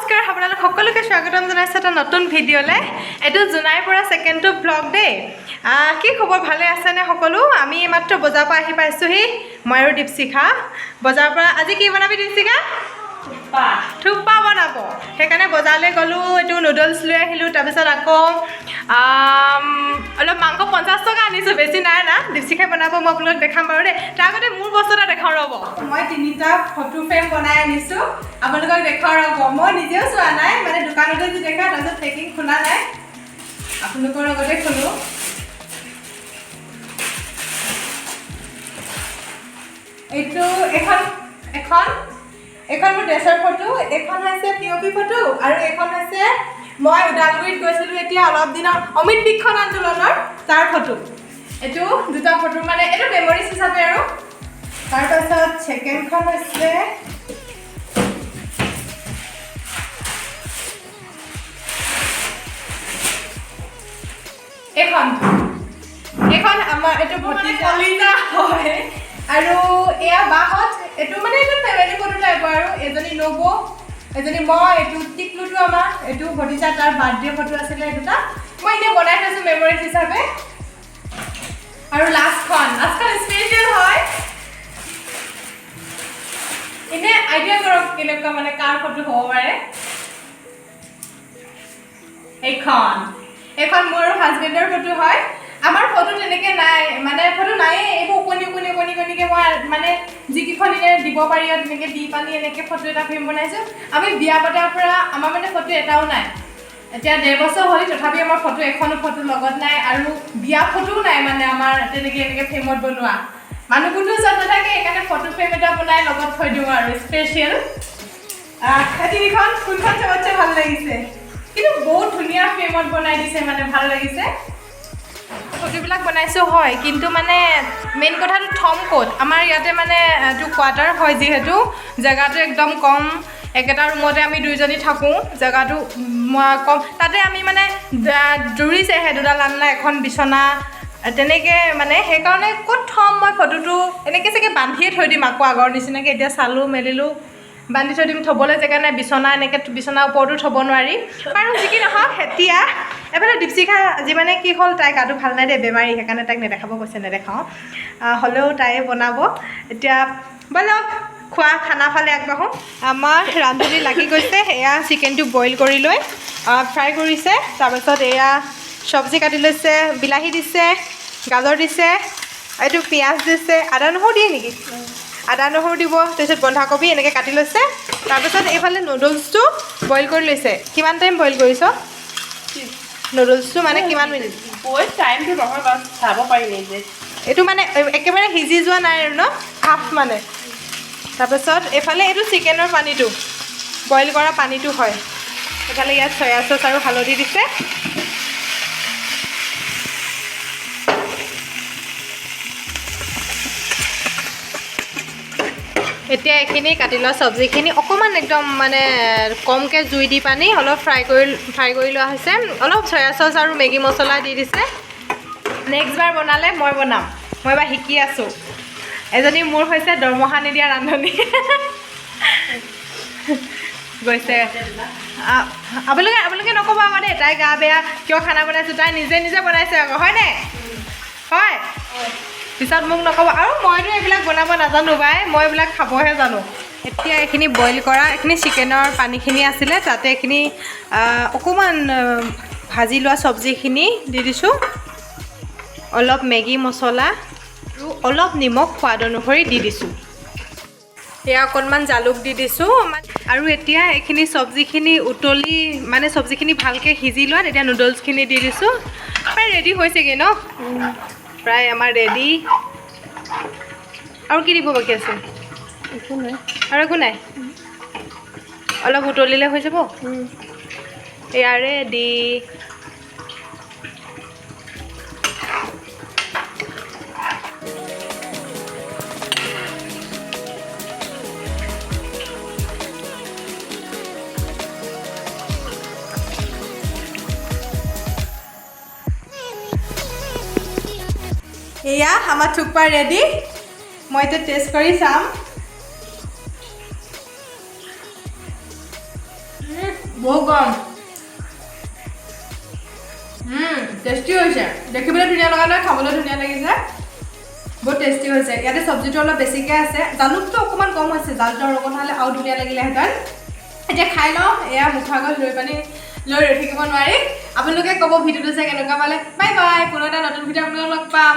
নমস্কাৰ আপোনালোক সকলোকে স্বাগতম জনাইছোঁ এটা নতুন ভিডিঅ'লৈ এইটো জুনাইৰ পৰা সেকেন্ড টু ব্লগ দে কি খবৰ ভালে আছে নে সকলো আমি মাত্ৰ বজাৰ পৰা আহি পাইছোহি মই আৰু দীপশিখা বজাৰ পৰা আজি কি বনাবি দীপশিখা থুকপা বনাব সেইকাৰণে বজাৰলৈ গ'লো এইটো নুডলছ লৈ আহিলোঁ তাৰপিছত আকৌ অলপ মাংস 50 টকা আনিছোঁ বেছি নাই না দীপশিখাই বনাব মই আপোনালোক দেখাম বাৰু দেই তাৰ আগতে মোৰ বস্তু এটা দেখাওঁ ৰ'ব মই 3টা ফটো ফ্ৰেম বনাই আনিছোঁ আপোনালোকক দেখাওঁ ৰ'ব মই নিজেও চোৱা নাই মানে দোকানতে যি দেখা তাৰপিছত পেকিং খোলা নাই আপোনালোকৰ লগতে খোলোঁ এইটো এখন মোৰ ড্ৰেছৰ ফটো এখন হৈছে পিঅপি ফটো আৰু এখন হৈছে মই উদালগুৰিত গৈছিলোঁ এতিয়া অলপ দিনৰ অমিত বিক্ষণ আন্দোলনৰ তাৰ ফটো এইটো দুটা ফটো মানে এইটো মেমৰিজ হিচাপে আৰু তাৰপাছত ছেকেণ্ডখন হৈছে এখন আমাৰ এইটো ভতিজা হয় আৰু এয়া বাহত এইটো মানে এইটো ফেমিলি ফটো টাইপ আৰু এজনী নব এজনী মই এইটো টিকলুটো আমাৰ এইটো ভতিজা তাৰ বাৰ্থডে ফটো আছিলে দুটা মই এতিয়া বনাই থৈছোঁ মেমৰিজ হিচাপে আৰু লাষ্টখন স্পেচিয়েল হয় এনে আইডিয়া কৰক কেনেকুৱা মানে কাৰ ফটো হ'ব পাৰে এইখন মোৰ হাজবেণ্ডৰ ফটো হয় আমাৰ ফটো তেনেকৈ নাই মানে ফটো নাই এইবোৰ কণিকে মই মানে যিকেইখন এনে দিব পাৰি তেনেকৈ দি পানি এনেকৈ ফটো এটা ফ্ৰেম বনাইছোঁ আমি বিয়া পতাৰ পৰা আমাৰ মানে ফটো এটাও নাই এতিয়া 1.5 বছৰ হ'ল তথাপি আমাৰ ফটো এখনো ফটো লগত নাই আৰু বিয়া ফটোও নাই মানে আমাৰ তেনেকৈ এনেকৈ ফ্ৰেমত বনোৱা মানুহ কোনো ওচৰত নাথাকে সেইকাৰণে ফটো ফ্ৰেম এটা বনাই লগত থৈ দিওঁ আৰু স্পেচিয়েল তিনিখন কোনখন চবতছে ভাল লাগিছে কিন্তু বহুত ধুনীয়া ফ্ৰেমত বনাই দিছে মানে ভাল লাগিছে ফটোবিলাক বনাইছোঁ হয় কিন্তু মানে মেইন কথাটো থম ক'ত আমাৰ ইয়াতে মানে এইটো কোৱাৰ্টাৰ হয় যিহেতু জেগাটো একদম কম একেটা ৰুমতে আমি দুইজনী থাকোঁ জেগাটো কম তাতে আমি মানে দৌৰিছেহে দুডাল আনলা এখন বিচনা তেনেকৈ মানে সেইকাৰণে ক'ত থ'ম মই ফটোটো এনেকৈ চাগে বান্ধিয়ে থৈ দিম আকৌ আগৰ নিচিনাকৈ এতিয়া চালোঁ মেলিলোঁ বান্ধি থৈ দিম থ'বলৈ জেগা নাই বিচনা এনেকৈ বিচনাৰ ওপৰতো থ'ব নোৱাৰি আৰু যি কি নহওক এতিয়া এফালে দীপশিখা আজি মানে কি হ'ল তাই গাটো ভাল নাই দেই বেমাৰী সেইকাৰণে তাইক নেদেখাব কৈছে নেদেখাওঁ হ'লেও তাইয়ে বনাব এতিয়া ব'লক খোৱা খানা ফালে আগবাঢ়োঁ আমাৰ ৰান্ধনি লাগি গৈছে এয়া চিকেনটো বইল কৰি লৈ ফ্ৰাই কৰিছে তাৰপাছত এয়া চব্জি কাটি লৈছে বিলাহী দিছে গাজৰ দিছে এইটো পিঁয়াজ দিছে আদা নহৰু দিয়ে নেকি আদা নহৰু দিব তাৰপিছত বন্ধাকবি এনেকৈ কাটি লৈছে তাৰপিছত এইফালে নুডলছটো বইল কৰি লৈছে কিমান টাইম বইল কৰিছ নুডলছটো মানে কিমান মিনিট টাইমটো নহয় বাৰু চাব পাৰি নিজে এইটো মানে একেবাৰে সিজি যোৱা নাই আৰু ন হাফ মানে তাৰপিছত এইফালে এইটো চিকেনৰ পানীটো বইল কৰা পানীটো হয় এইফালে ইয়াত চয়া চচ আৰু হালধি দিছে এতিয়া এইখিনি কাটি লোৱা চব্জিখিনি অকণমান একদম মানে কমকৈ জুই দি পানি অলপ ফ্ৰাই কৰি লোৱা হৈছে অলপ চয়া চচ আৰু মেগী মছলা দি দিছে নেক্সট বাৰ বনালে মই বনাম মই এবাৰ শিকি আছোঁ এজনী মোৰ হৈছে দৰমহা নিদিয়া ৰান্ধনি গৈছে আপোনালোকে নক'ব আকৌ দেই তাই গা বেয়া কিয় খানা বনাইছোঁ তাই নিজে বনাইছে আকৌ হয়নে হয় পিছত মোক নক'ব আৰু মইতো এইবিলাক বনাব নাজানো বাই মই এইবিলাক খাবহে জানো এতিয়া এইখিনি বইল কৰা এইখিনি চিকেনৰ পানীখিনি আছিলে তাতে এইখিনি অকণমান ভাজি লোৱা চব্জিখিনি দি দিছোঁ অলপ মেগী মছলা আৰু অলপ নিমখ সোৱাদ অনুসৰি দি দিছোঁ এয়া অকণমান জালুক দি দিছোঁ আৰু এতিয়া এইখিনি চব্জিখিনি উতলি মানে চব্জিখিনি ভালকৈ সিজি লোৱাত এতিয়া নুডলছখিনি দি দিছোঁ প্ৰায় ৰেডি হৈছেগৈ ন প্ৰায় আমাৰ ৰেডি আৰু কি দিব বাকী আছে একো নাই আৰু একো নাই অলপ উতলিলে হৈ যাব এয়া ৰেডি এয়া আমাৰ থুকপা ৰেডি মই এতিয়া টেষ্ট কৰি চাম বহুত গৰম টেষ্টি হৈছে দেখিবলৈ ধুনীয়া লগা নাই খাবলৈ ধুনীয়া লাগিছে বহুত টেষ্টি হৈছে ইয়াতে চব্জিটো অলপ বেছিকৈ আছে জালুকটো অকণমান কম হৈছে জালুকৰ লগত হ'লে আৰু ধুনীয়া লাগিলেহেঁতেন এতিয়া খাই লওঁ এয়া মুখৰ আগত লৈ পানি লৈ ৰৈ থাকিব নোৱাৰি আপোনালোকে ক'ব ভিডিঅ'টো চাই কেনেকুৱা পালে বাই বাই পুনৰ এটা নতুন ভিডিঅ' আপোনালোকক লগ পাম